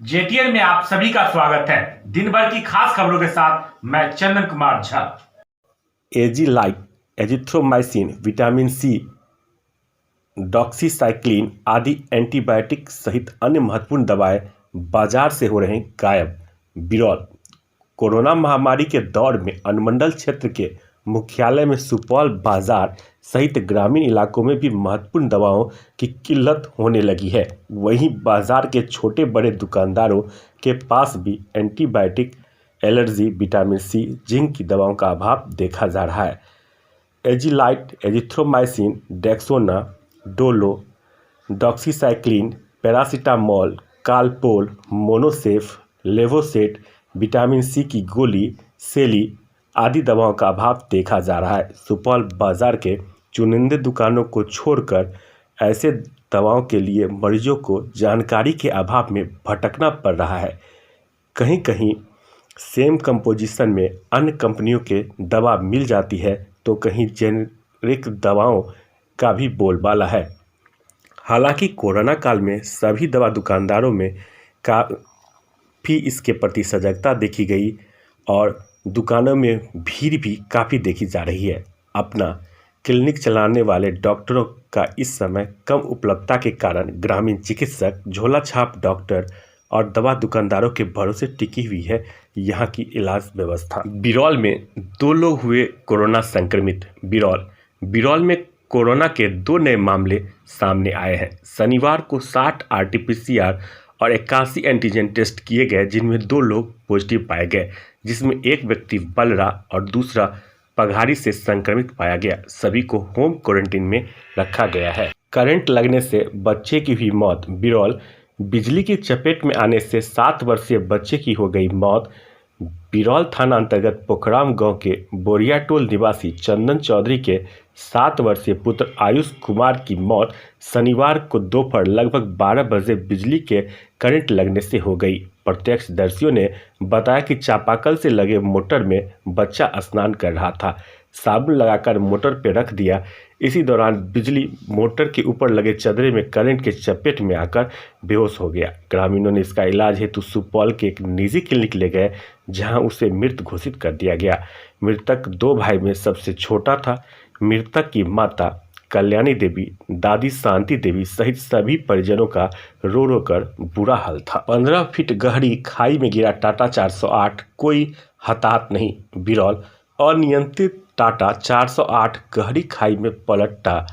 जेटीएन में आप सभी का स्वागत है। दिन भर की खास खबरों के साथ मैं चंदन कुमार झा। एजीलाइट, एजिथ्रोमाइसिन, विटामिन सी, डॉक्सीसाइक्लिन आदि एंटीबायोटिक सहित अन्य महत्वपूर्ण दवाएं बाजार से हो रहे गायब। बिरौल। कोरोना महामारी के दौर में अनुमंडल क्षेत्र के मुख्यालय में सुपौल बाजार सहित ग्रामीण इलाकों में भी महत्वपूर्ण दवाओं की किल्लत होने लगी है। वहीं बाजार के छोटे बड़े दुकानदारों के पास भी antibiotic, allergy, vitamin C, zinc की दवाओं का अभाव देखा जा रहा है। एजीलाइट, azithromycin, Dexona, Dolo, doxycycline, paracetamol, Calpol, Monocef, Levocet, vitamin C की गोली, सेली आदि दवाओं का अभाव देखा जा रहा है। सुपौल बाजार के चुनिंदे दुकानों को छोड़कर ऐसे दवाओं के लिए मरीजों को जानकारी के अभाव में भटकना पड़ रहा है। कहीं कहीं सेम कंपोजिशन में अन्य कंपनियों के दवा मिल जाती है तो कहीं जेनेरिक दवाओं का भी बोलबाला है। हालांकि कोरोना काल में सभी दवा दुकानदारों में काफ़ी इसके प्रति सजगता देखी गई और दुकानों में भीड़ भी काफ़ी देखी जा रही है। अपना क्लिनिक चलाने वाले डॉक्टरों का इस समय कम उपलब्धता के कारण ग्रामीण चिकित्सक, झोला छाप डॉक्टर और दवा दुकानदारों के भरोसे टिकी हुई है यहाँ की इलाज व्यवस्था। बिरौल में 2 लोग हुए कोरोना संक्रमित। बिरौल में कोरोना के 2 नए मामले सामने आए हैं। शनिवार को 60 आरटीपीसीआर और 81 एंटीजन टेस्ट किए गए, जिनमें 2 लोग पॉजिटिव पाए गए, जिसमें एक व्यक्ति बलरा और दूसरा पघारी से संक्रमित पाया गया। सभी को होम क्वारंटीन में रखा गया है। करंट लगने से बच्चे की हुई मौत। बिरौल। बिजली की चपेट में आने से 7 वर्षीय बच्चे की हो गई मौत। बिरौल थाना अंतर्गत पोखराम गांव के बोरियाटोल निवासी चंदन चौधरी के 7 वर्षीय पुत्र आयुष कुमार की मौत शनिवार को दोपहर लगभग 12 बजे बिजली के करंट लगने से हो गई। प्रत्यक्षदर्शियों ने बताया कि चापाकल से लगे मोटर में बच्चा स्नान कर रहा था। साबुन लगाकर मोटर पर रख दिया। इसी दौरान बिजली मोटर के ऊपर लगे चदरे में करंट के चपेट में आकर बेहोश हो गया। ग्रामीणों ने इसका इलाज हेतु सुपौल के एक निजी क्लिनिक ले गए, जहां उसे मृत घोषित कर दिया गया। मृतक 2 भाई में सबसे छोटा था। मृतक की माता कल्याणी देवी, दादी शांति देवी सहित सभी परिजनों का रो रो कर बुरा हाल था। 15 फीट गहरी खाई में गिरा टाटा 408, कोई हताहत नहीं। बिरौल। अनियंत्रित टाटा 408 गहरी खाई में पलटा,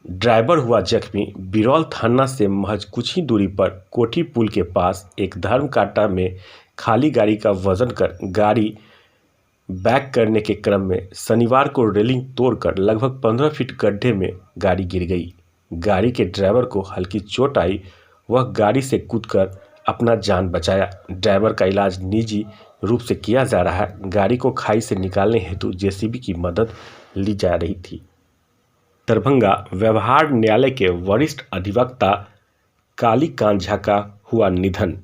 ड्राइवर हुआ जख्मी। बिरौल थाना से महज कुछ ही दूरी पर कोठी पुल के पास एक धर्मकांटा में खाली गाड़ी का वजन कर गाड़ी बैक करने के क्रम में शनिवार को रेलिंग तोड़कर लगभग 15 फीट गड्ढे में गाड़ी गिर गई। गाड़ी के ड्राइवर को हल्की चोट आई। वह गाड़ी से कूदकर अपना जान बचाया। ड्राइवर का इलाज निजी रूप से किया जा रहा है। गाड़ी को खाई से निकालने हेतु जेसीबी की मदद ली जा रही थी। दरभंगा। व्यवहार न्यायालय के वरिष्ठ अधिवक्ता कालीकांत झा का हुआ निधन।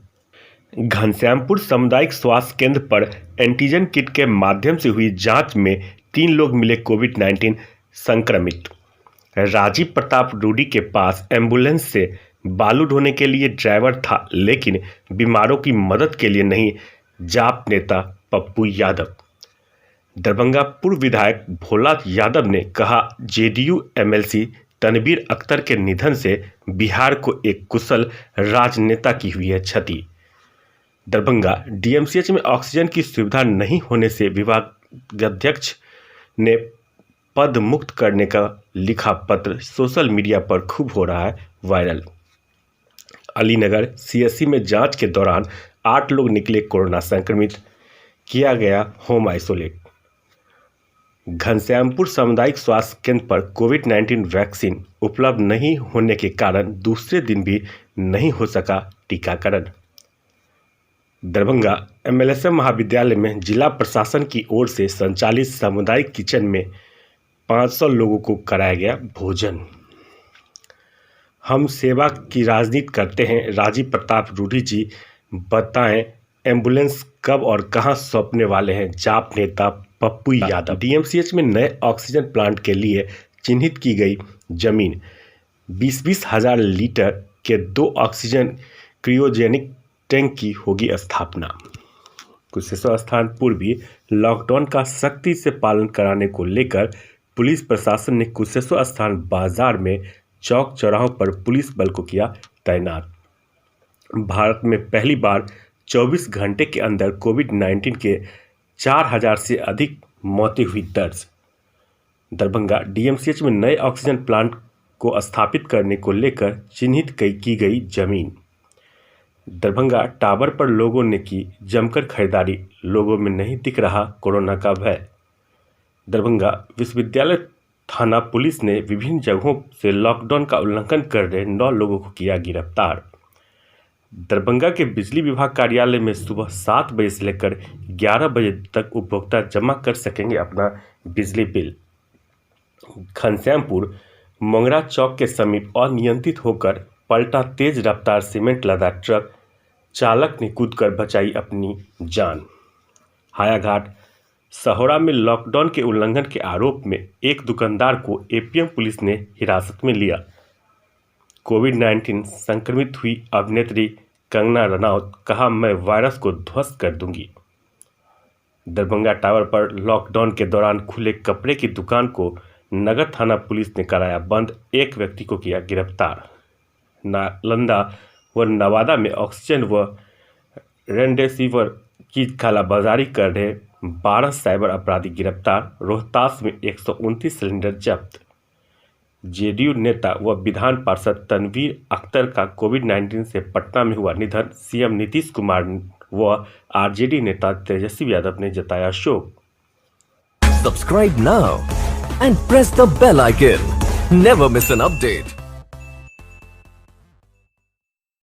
घनश्यामपुर सामुदायिक स्वास्थ्य केंद्र पर एंटीजन किट के माध्यम से हुई जांच में 3 लोग मिले कोविड-19 संक्रमित। राजीव प्रताप रूडी के पास एम्बुलेंस से बालू ढोने के लिए ड्राइवर था, लेकिन बीमारों की मदद के लिए नहीं। जाप नेता पप्पू यादव। दरभंगा पूर्व विधायक भोला यादव ने कहा, जेडीयू एमएलसी तनवीर अख्तर के निधन से बिहार को एक कुशल राजनेता की हुई है क्षति। दरभंगा। डीएमसीएच में ऑक्सीजन की सुविधा नहीं होने से विभागाध्यक्ष ने पद मुक्त करने का लिखा पत्र सोशल मीडिया पर खूब हो रहा है वायरल। अलीनगर सीएससी में जांच के दौरान 8 लोग निकले कोरोना संक्रमित, किया गया होम आइसोलेट। घनश्यामपुर सामुदायिक स्वास्थ्य केंद्र पर कोविड-19 वैक्सीन उपलब्ध नहीं होने के कारण दूसरे दिन भी नहीं हो सका टीकाकरण। दरभंगा। एमएलएसएम महाविद्यालय में जिला प्रशासन की ओर से संचालित सामुदायिक किचन में 500 लोगों को कराया गया भोजन। हम सेवा की राजनीति करते हैं। राजीव प्रताप रूडी जी बताएं एम्बुलेंस कब और कहां सौंपने वाले हैं। जाप नेता पप्पू यादव। डीएमसीएच में नए ऑक्सीजन प्लांट के लिए चिन्हित की गई जमीन। 20-20 हज़ार लीटर के 2 ऑक्सीजन क्रियोजेनिक टैंक की होगी स्थापना। कुशेश्वर स्थान पूर्वी लॉकडाउन का सख्ती से पालन कराने को लेकर पुलिस प्रशासन ने कुशेश्वर स्थान बाजार में चौक चौराहों पर पुलिस बल को किया तैनात। भारत में पहली बार 24 घंटे के अंदर कोविड-19 के 4000 से अधिक मौतें हुई दर्ज। दरभंगा डीएमसीएच में नए ऑक्सीजन प्लांट को स्थापित करने को लेकर चिन्हित की गई जमीन। दरभंगा टावर पर लोगों ने की जमकर खरीदारी, लोगों में नहीं दिख रहा कोरोना का भय। दरभंगा विश्वविद्यालय थाना पुलिस ने विभिन्न जगहों से लॉकडाउन का उल्लंघन कर रहे 9 लोगों को किया गिरफ्तार। दरभंगा के बिजली विभाग कार्यालय में सुबह 7 बजे से लेकर 11 बजे तक उपभोक्ता जमा कर सकेंगे अपना बिजली बिल। घनश्यामपुर मंगरा चौक के समीप अनियंत्रित होकर पलटा तेज रफ्तार सीमेंट लदा ट्रक, चालक ने कूदकर बचाई अपनी जान। हायाघाट सहोरा में लॉकडाउन के उल्लंघन के आरोप में एक दुकानदार को एपीएम पुलिस ने हिरासत में लिया। कोविड-19 संक्रमित हुई अभिनेत्री कंगना रनौत, कहा मैं वायरस को ध्वस्त कर दूंगी। दरभंगा टावर पर लॉकडाउन के दौरान खुले कपड़े की दुकान को नगर थाना पुलिस ने कराया बंद, एक व्यक्ति को किया गिरफ्तार। नालंदा व नवादा में ऑक्सीजन व रेमडेसिविर की कालाबाजारी कर रहे 12 साइबर अपराधी गिरफ्तार। रोहतास में 129 सिलेंडर जब्त। जेडीयू नेता व विधान पार्षद तनवीर अख्तर का कोविड-19 से पटना में हुआ निधन, सीएम नीतीश कुमार व आरजेडी नेता तेजस्वी यादव ने जताया शोक। Subscribe now and press the bell icon. Never miss an update.